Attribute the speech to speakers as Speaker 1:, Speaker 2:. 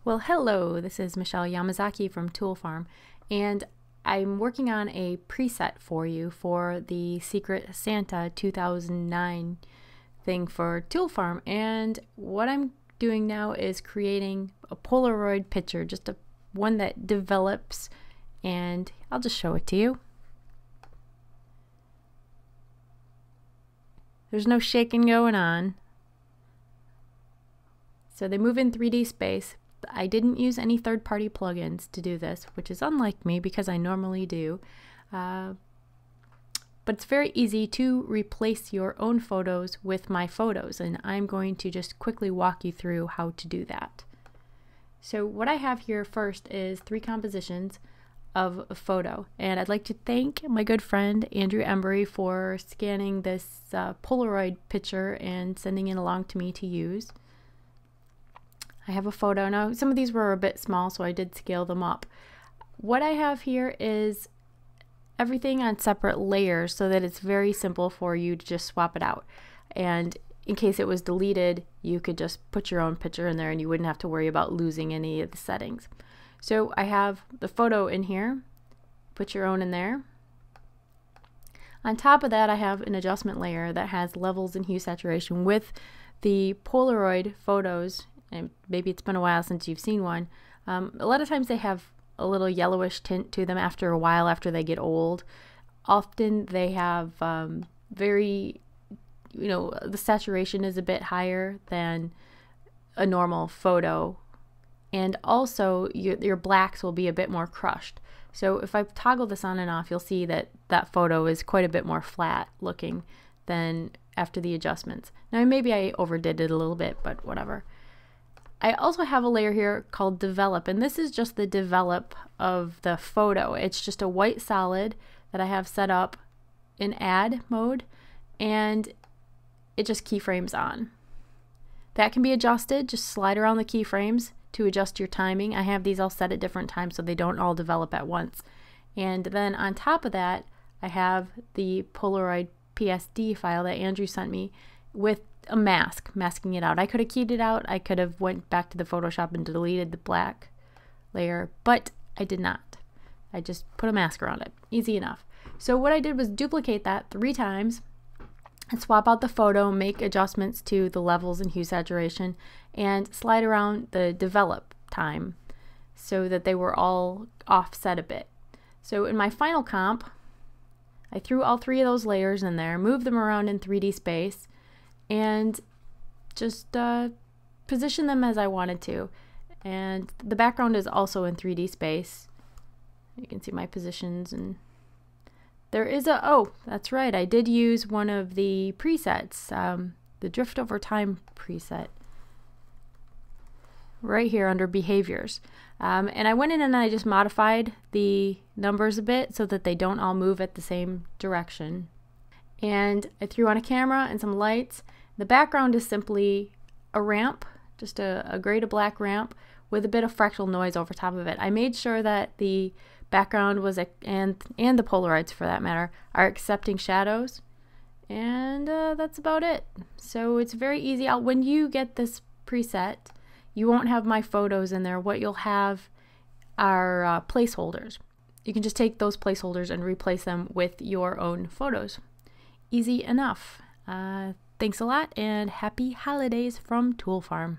Speaker 1: Well, hello, this is Michelle Yamazaki from Tool Farm, and I'm working on a preset for you for the Secret Santa 2009 thing for Tool Farm. And what I'm doing now is creating a Polaroid picture, just one that develops, and I'll just show it to you. There's no shaking going on. So they move in 3D space. I didn't use any third-party plugins to do this, which is unlike me because I normally do. But it's very easy to replace your own photos with my photos, and I'm going to just quickly walk you through how to do that. So what I have here first is 3 compositions of a photo, and I'd like to thank my good friend Andrew Embury for scanning this Polaroid picture and sending it along to me to use. I have a photo. Now, some of these were a bit small, so I did scale them up. What I have here is everything on separate layers so that it's very simple for you to just swap it out. And in case it was deleted, you could just put your own picture in there and you wouldn't have to worry about losing any of the settings. So I have the photo in here. Put your own in there. On top of that, I have an adjustment layer that has levels and hue saturation with the Polaroid photos. And maybe it's been a while since you've seen one. A lot of times they have a little yellowish tint to them after a while, after they get old. Often they have the saturation is a bit higher than a normal photo. And also your blacks will be a bit more crushed. So if I toggle this on and off, you'll see that that photo is quite a bit more flat looking than after the adjustments. Now maybe I overdid it a little bit, but whatever. I also have a layer here called Develop, and this is just the develop of the photo. It's just a white solid that I have set up in add mode, and it just keyframes on. That can be adjusted. Just slide around the keyframes to adjust your timing. I have these all set at different times so they don't all develop at once. And then on top of that, I have the Polaroid PSD file that Andrew sent me with a masking it out. I could have keyed it out. I could have went back to the Photoshop and deleted the black layer, but I did not. I just put a mask around it. Easy enough. So what I did was duplicate that 3 times and swap out the photo, make adjustments to the levels and hue saturation, and slide around the develop time so that they were all offset a bit. So in my final comp, I threw all 3 of those layers in there, moved them around in 3D space, and just position them as I wanted to. And the background is also in 3D space. You can see my positions, and there is oh, that's right, I did use one of the presets, the drift over time preset, right here under behaviors. And I went in and I just modified the numbers a bit so that they don't all move at the same direction. And I threw on a camera and some lights. The background is simply a ramp, just a gray to black ramp with a bit of fractal noise over top of it. I made sure that the background was, and the Polaroids for that matter, are accepting shadows. And that's about it. So it's very easy. When you get this preset, you won't have my photos in there. What you'll have are placeholders. You can just take those placeholders and replace them with your own photos. Easy enough. Thanks a lot, and happy holidays from Tool Farm.